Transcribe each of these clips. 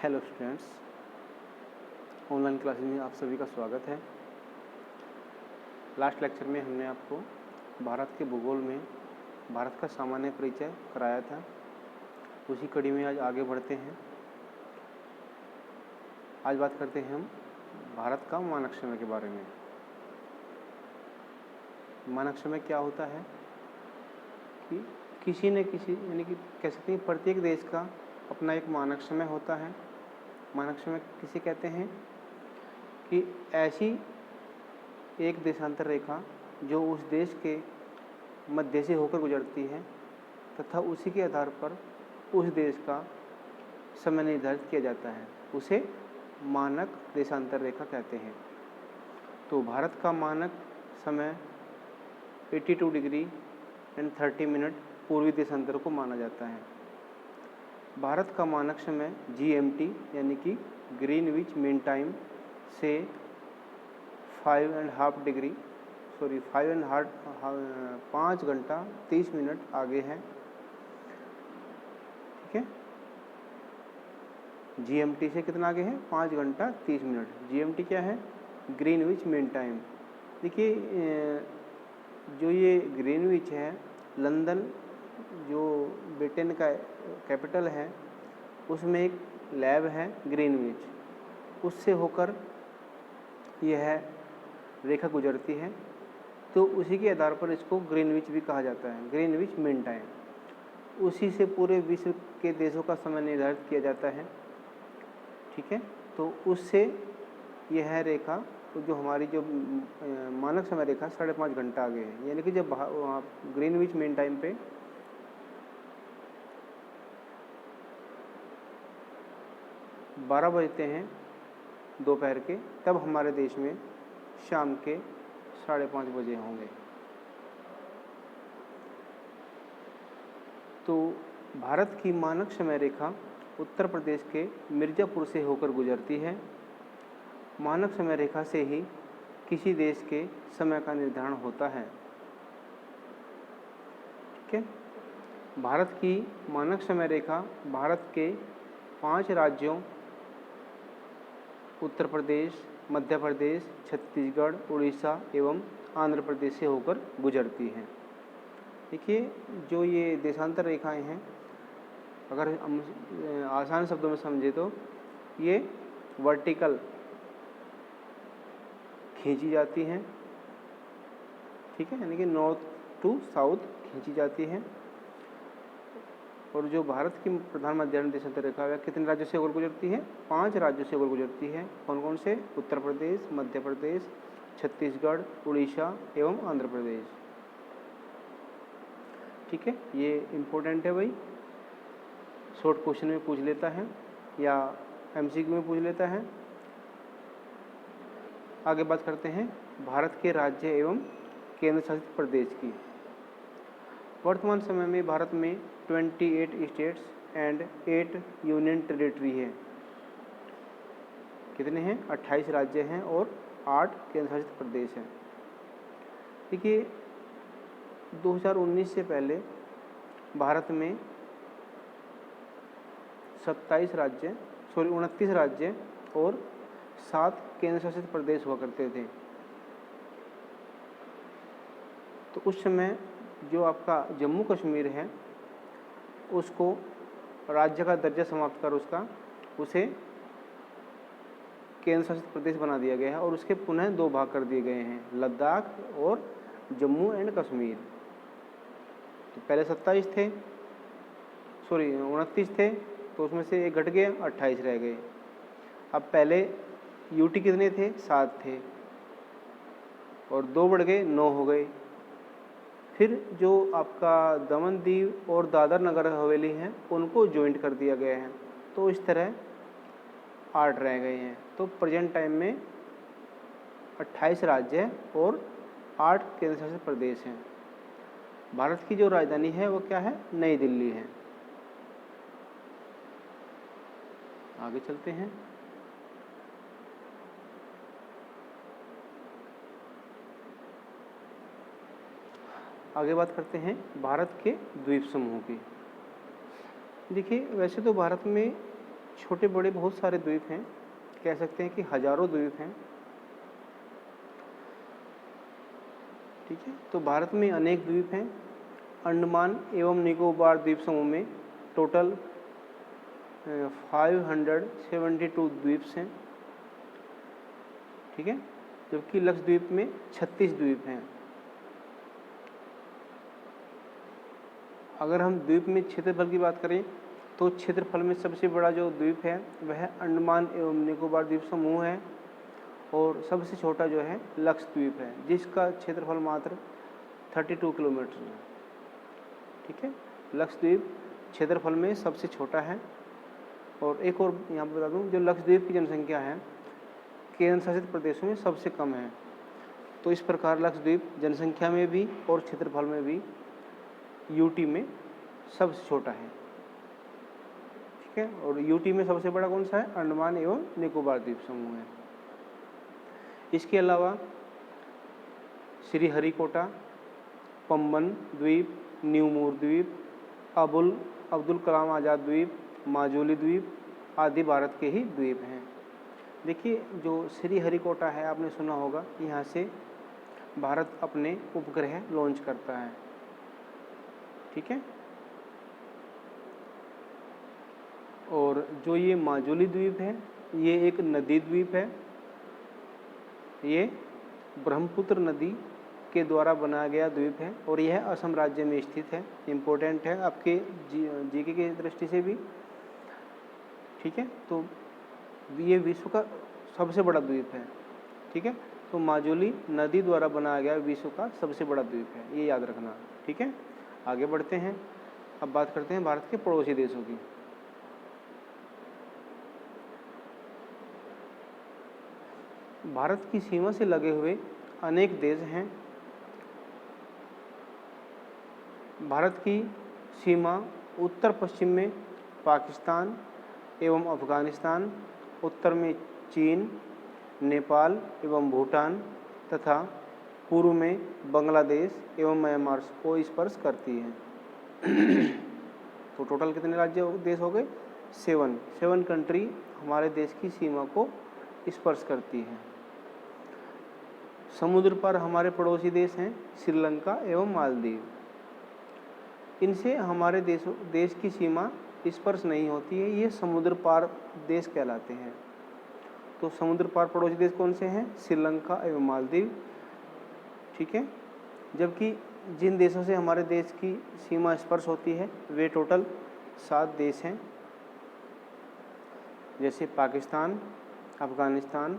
Hello students, online classes में आप सभी का स्वागत है। लास्ट लेक्चर में हमने आपको भारत के भूगोल में भारत का सामान्य परिचय कराया था। उसी कड़ी में आज आगे बढ़ते हैं। आज बात करते हैं हम भारत का मानक समय के बारे में। मानक समय क्या होता है कि किसी न किसी यानी कि कह सकते हैं प्रत्येक देश का अपना एक मानक समय होता है। मानक समय किसे कहते हैं कि ऐसी एक देशांतर रेखा जो उस देश के मध्य से होकर गुजरती है तथा उसी के आधार पर उस देश का समय निर्धारित किया जाता है, उसे मानक देशांतर रेखा कहते हैं। तो भारत का मानक समय 82 डिग्री एंड 30 मिनट पूर्वी देशांतर को माना जाता है। भारत का मानक समय GMT यानी कि ग्रीनविच मीन टाइम से 5 घंटा 30 मिनट आगे है। ठीक है, GMT से कितना आगे है? 5 घंटा 30 मिनट। GMT क्या है? Greenwich mean time. देखिए, जो ये ग्रीनविच है, लंदन जो ब्रिटेन का कैपिटल है उसमें एक लैब है ग्रीनविच, उससे होकर यह रेखा गुजरती है। तो उसी के आधार पर इसको ग्रीनविच भी कहा जाता है, ग्रीनविच मीन टाइम। उसी से पूरे विश्व के देशों का समय निर्धारित किया जाता है। ठीक है, तो उससे यह रेखा जो हमारी जो मानक समय रेखा 5.5 घंटा आगे है। यानी कि जब ग्रीनविच मीन टाइम पे 12 बजते हैं दोपहर के, तब हमारे देश में शाम के 5:30 बजे होंगे। तो भारत की मानक समय रेखा उत्तर प्रदेश के मिर्ज़ापुर से होकर गुजरती है। मानक समय रेखा से ही किसी देश के समय का निर्धारण होता है। ठीक है, भारत की मानक समय रेखा भारत के 5 राज्यों उत्तर प्रदेश, मध्य प्रदेश, छत्तीसगढ़, उड़ीसा एवं आंध्र प्रदेश से होकर गुजरती है। देखिए, जो ये देशांतर रेखाएं हैं, अगर हम आसान शब्दों में समझे तो ये वर्टिकल खींची जाती हैं। ठीक है, यानी कि नॉर्थ टू साउथ खींची जाती हैं। और जो भारत की प्रधान मध्याह्न देशांतर रेखा है कितने राज्यों से होकर गुजरती है? 5 राज्यों से होकर गुजरती है। कौन कौन से? उत्तर प्रदेश, मध्य प्रदेश, छत्तीसगढ़, उड़ीसा एवं आंध्र प्रदेश। ठीक है, ये इम्पोर्टेंट है भाई, शॉर्ट क्वेश्चन में पूछ लेता है या MCQ में पूछ लेता है। आगे बात करते हैं भारत के राज्य एवं केंद्र शासित प्रदेश की। वर्तमान समय में भारत में 28 स्टेट्स एंड 8 यूनियन टेरिटरी है। कितने हैं? 28 राज्य हैं और 8 केंद्र शासित प्रदेश हैं। देखिए, 2019 से पहले भारत में 29 राज्य और 7 केंद्र शासित प्रदेश हुआ करते थे। तो उस समय जो आपका जम्मू कश्मीर है उसको राज्य का दर्जा समाप्त कर उसे केंद्र शासित प्रदेश बना दिया गया है और उसके पुनः 2 भाग कर दिए गए हैं, लद्दाख और जम्मू एंड कश्मीर। तो पहले 29 थे, तो उसमें से एक घट गया, 28 रह गए। अब पहले यूटी कितने थे? 7 थे और 2 बढ़ गए, 9 हो गए। फिर जो आपका दमन दीव और दादर नगर हवेली हैं उनको ज्वाइंट कर दिया गया है, तो इस तरह 8 रह गए हैं। तो प्रेजेंट टाइम में 28 राज्य हैं और 8 केंद्र शासित प्रदेश हैं। भारत की जो राजधानी है वो क्या है? नई दिल्ली है। आगे चलते हैं। आगे बात करते हैं भारत के द्वीप समूह की। देखिए, वैसे तो भारत में छोटे बड़े बहुत सारे द्वीप हैं, कह सकते हैं कि हजारों द्वीप हैं। ठीक है, तो भारत में अनेक द्वीप हैं। अंडमान एवं निकोबार द्वीप समूह में टोटल 572 द्वीप्स हैं। ठीक है, जबकि लक्षद्वीप में 36 द्वीप हैं। अगर हम द्वीप में क्षेत्रफल की बात करें तो क्षेत्रफल में सबसे बड़ा जो द्वीप है वह अंडमान एवं निकोबार द्वीप समूह है, और सबसे छोटा जो है लक्षद्वीप है, जिसका क्षेत्रफल मात्र 32 किलोमीटर है। ठीक है, लक्षद्वीप क्षेत्रफल में सबसे छोटा है। और एक और यहाँ पर बता दूँ, जो लक्षद्वीप की जनसंख्या है केंद्र शासित प्रदेशों में सबसे कम है। तो इस प्रकार लक्षद्वीप जनसंख्या में भी और क्षेत्रफल में भी यूटी में सबसे छोटा है। ठीक है, और यूटी में सबसे बड़ा कौन सा है? अंडमान एवं निकोबार द्वीप समूह है। इसके अलावा श्रीहरिकोटा, पंबन द्वीप, न्यू मूर द्वीप, अब्दुल कलाम आज़ाद द्वीप, माजुली द्वीप आदि भारत के ही द्वीप हैं। देखिए, जो श्रीहरिकोटा है आपने सुना होगा, यहाँ से भारत अपने उपग्रह लॉन्च करता है। ठीक है, और जो ये माजुली द्वीप है ये एक नदी द्वीप है। ये ब्रह्मपुत्र नदी के द्वारा बनाया गया द्वीप है और यह असम राज्य में स्थित है। इम्पोर्टेंट है आपके जीके की दृष्टि से भी। ठीक है, तो ये विश्व का सबसे बड़ा द्वीप है। ठीक है, तो माजुली नदी द्वारा बनाया गया विश्व का सबसे बड़ा द्वीप है, ये याद रखना। ठीक है, आगे बढ़ते हैं। अब बात करते हैं भारत के पड़ोसी देशों की। भारत की सीमा से लगे हुए अनेक देश हैं। भारत की सीमा उत्तर पश्चिम में पाकिस्तान एवं अफगानिस्तान, उत्तर में चीन, नेपाल एवं भूटान तथा पूर्व में बांग्लादेश एवं म्यांमार को स्पर्श करती है। तो टोटल कितने राज्य देश हो गए? 7 कंट्री हमारे देश की सीमा को स्पर्श करती है। समुद्र पर हमारे पड़ोसी देश हैं श्रीलंका एवं मालदीव। इनसे हमारे देश की सीमा स्पर्श नहीं होती है, ये समुद्र पार देश कहलाते हैं। तो समुद्र पार पड़ोसी देश कौन से हैं? श्रीलंका एवं मालदीव। ठीक है, जबकि जिन देशों से हमारे देश की सीमा स्पर्श होती है वे टोटल 7 देश हैं, जैसे पाकिस्तान, अफगानिस्तान,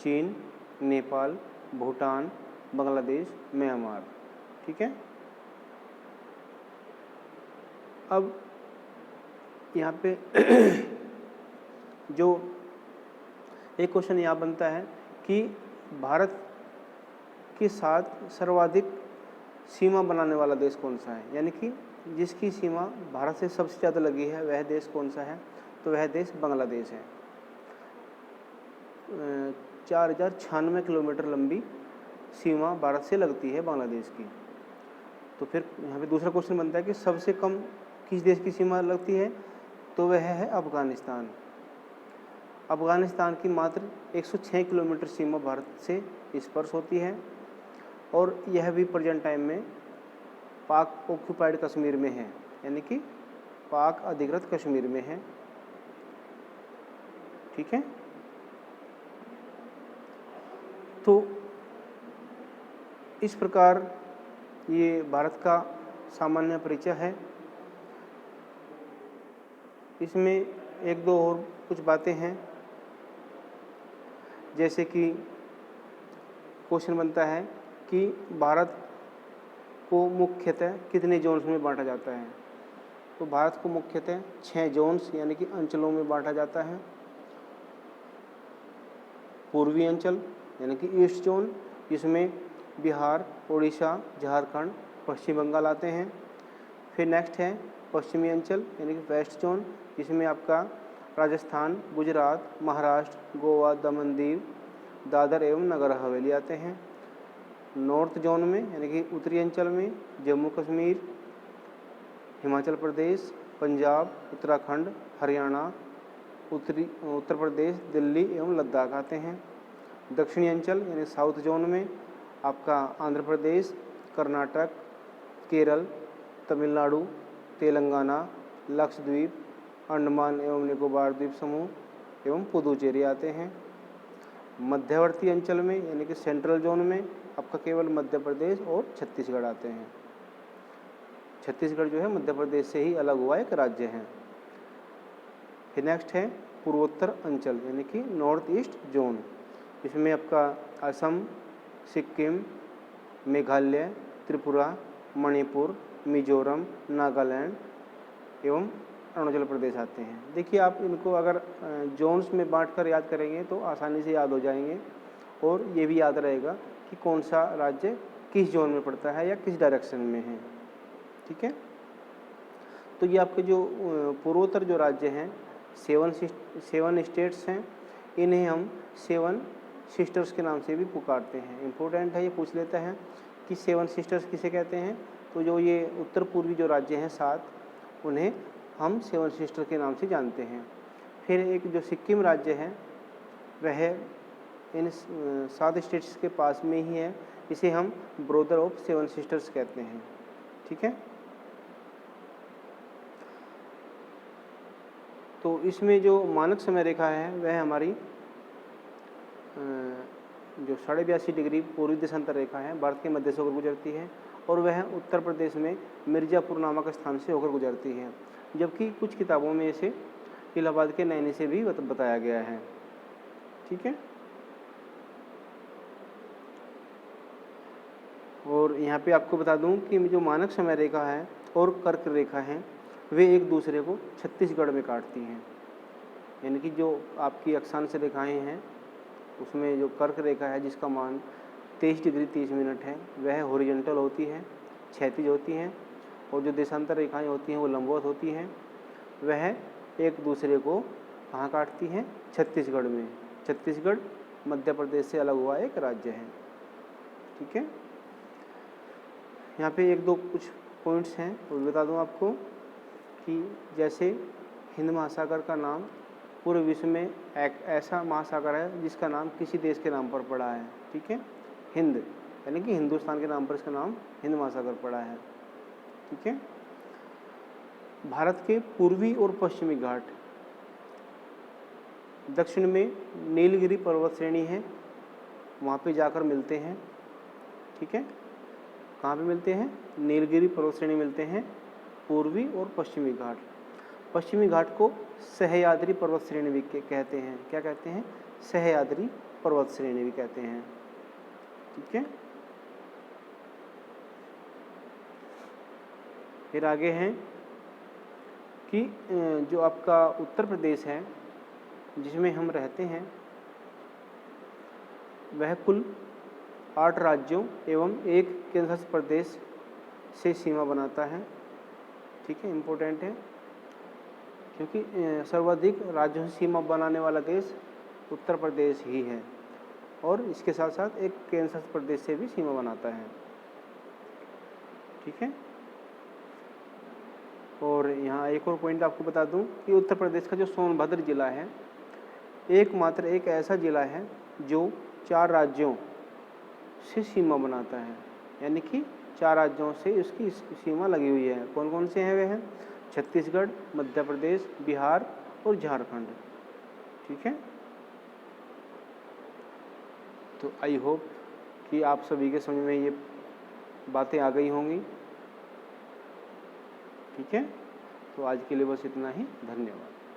चीन, नेपाल, भूटान, बांग्लादेश, म्यांमार। ठीक है, अब यहाँ पे जो एक क्वेश्चन यहाँ बनता है कि भारत के साथ सर्वाधिक सीमा बनाने वाला देश कौन सा है, यानी कि जिसकी सीमा भारत से सबसे ज़्यादा लगी है वह देश कौन सा है? तो वह देश बांग्लादेश है। 4096 किलोमीटर लंबी सीमा भारत से लगती है बांग्लादेश की। तो फिर यहाँ पे दूसरा क्वेश्चन बनता है कि सबसे कम किस देश की सीमा लगती है? तो वह है अफगानिस्तान। अफगानिस्तान की मात्र 106 किलोमीटर सीमा भारत से स्पर्श होती है और यह भी प्रेजेंट टाइम में पाक ऑक्यूपाइड कश्मीर में है, यानी कि पाक अधिकृत कश्मीर में है। ठीक है, तो इस प्रकार ये भारत का सामान्य परिचय है। इसमें एक दो और कुछ बातें हैं, जैसे कि क्वेश्चन बनता है कि भारत को मुख्यतः कितने जोन्स में बांटा जाता है? तो भारत को मुख्यतः 6 जोन्स यानी कि अंचलों में बांटा जाता है। पूर्वी अंचल यानी कि ईस्ट जोन, जिसमें बिहार, उड़ीसा, झारखंड, पश्चिम बंगाल आते हैं। फिर नेक्स्ट है पश्चिमी अंचल यानी कि वेस्ट जोन, जिसमें आपका राजस्थान, गुजरात, महाराष्ट्र, गोवा, दमन दीव, दादर एवं नगर हवेली आते हैं। नॉर्थ जोन में यानी कि उत्तरी अंचल में जम्मू कश्मीर, हिमाचल प्रदेश, पंजाब, उत्तराखंड, हरियाणा, उत्तर प्रदेश, दिल्ली एवं लद्दाख आते हैं। दक्षिणी अंचल यानी साउथ जोन में आपका आंध्र प्रदेश, कर्नाटक, केरल, तमिलनाडु, तेलंगाना, लक्षद्वीप, अंडमान एवं निकोबार द्वीप समूह एवं पुदुचेरी आते हैं। मध्यवर्ती अंचल में यानी कि सेंट्रल जोन में आपका केवल मध्य प्रदेश और छत्तीसगढ़ आते हैं। छत्तीसगढ़ जो है मध्य प्रदेश से ही अलग हुआ एक राज्य है। फिर नेक्स्ट है पूर्वोत्तर अंचल यानी कि नॉर्थ ईस्ट जोन। इसमें आपका असम, सिक्किम, मेघालय, त्रिपुरा, मणिपुर, मिजोरम, नागालैंड एवं अरुणाचल प्रदेश आते हैं। देखिए आप इनको अगर जोन्स में बांटकर याद करेंगे तो आसानी से याद हो जाएंगे और ये भी याद रहेगा कि कौन सा राज्य किस जोन में पड़ता है या किस डायरेक्शन में है। ठीक है, तो ये आपके जो पूर्वोत्तर जो राज्य हैं, 7 स्टेट्स हैं, इन्हें हम 7 सिस्टर्स के नाम से भी पुकारते हैं। इम्पोर्टेंट है, ये पूछ लेता है कि 7 सिस्टर्स किसे कहते हैं। तो जो ये उत्तर पूर्वी जो राज्य हैं 7, उन्हें हम 7 सिस्टर के नाम से जानते हैं। फिर एक जो सिक्किम राज्य है वह इन 7 स्टेट्स के पास में ही है, इसे हम ब्रदर ऑफ 7 सिस्टर्स कहते हैं। ठीक है, तो इसमें जो मानक समय रेखा है वह हमारी जो 82.5 डिग्री पूर्वी देशांतर रेखा है, भारत के मध्य से होकर गुजरती है और वह उत्तर प्रदेश में मिर्ज़ापुर नामक स्थान से होकर गुजरती है। जबकि कुछ किताबों में इसे इलाहाबाद के नैनी से भी बताया गया है। ठीक है, और यहाँ पे आपको बता दूं कि जो मानक समय रेखा है और कर्क रेखा है वे एक दूसरे को छत्तीसगढ़ में काटती हैं। यानी कि जो आपकी अक्षांश रेखाएं हैं उसमें जो कर्क रेखा है जिसका मान 23 डिग्री 30 मिनट है वह हॉरिजॉन्टल होती है, क्षैतिज होती हैं, और जो देशांतर रेखाएं होती हैं वो लंबवत होती हैं। वह एक दूसरे को कहाँ काटती हैं? छत्तीसगढ़ में। छत्तीसगढ़ मध्य प्रदेश से अलग हुआ एक राज्य है। ठीक है, यहाँ पे एक दो कुछ पॉइंट्स हैं वो बता दूँ आपको कि जैसे हिंद महासागर का नाम पूरे विश्व में एक ऐसा महासागर है जिसका नाम किसी देश के नाम पर पड़ा है। ठीक है, हिंद यानी कि हिंदुस्तान के नाम पर इसका नाम हिंद महासागर पड़ा है। ठीक है, भारत के पूर्वी और पश्चिमी घाट, दक्षिण में नीलगिरी पर्वत श्रेणी है, वहाँ पे जाकर मिलते हैं। ठीक है, कहाँ पे मिलते हैं? नीलगिरी पर्वत श्रेणी मिलते हैं पूर्वी और पश्चिमी घाट। पश्चिमी घाट को सह्याद्री पर्वत श्रेणी भी कहते हैं। क्या कहते हैं? सह्याद्री पर्वत श्रेणी भी कहते हैं। ठीक है, फिर आगे हैं कि जो आपका उत्तर प्रदेश है जिसमें हम रहते हैं वह कुल 8 राज्यों एवं एक केंद्र शासित प्रदेश से सीमा बनाता है। ठीक है, इम्पोर्टेंट है क्योंकि सर्वाधिक राज्यों से सीमा बनाने वाला देश उत्तर प्रदेश ही है और इसके साथ साथ एक केंद्र शासित प्रदेश से भी सीमा बनाता है। ठीक है, और यहाँ एक और पॉइंट आपको बता दूं कि उत्तर प्रदेश का जो सोनभद्र जिला है एकमात्र एक ऐसा जिला है जो 4 राज्यों से सीमा बनाता है। यानी कि 4 राज्यों से इसकी सीमा लगी हुई है। कौन कौन से हैं वे हैं? छत्तीसगढ़, मध्य प्रदेश, बिहार और झारखंड। ठीक है, तो आई होप कि आप सभी के समझ में ये बातें आ गई होंगी। ठीक है, तो आज के लिए बस इतना ही। धन्यवाद।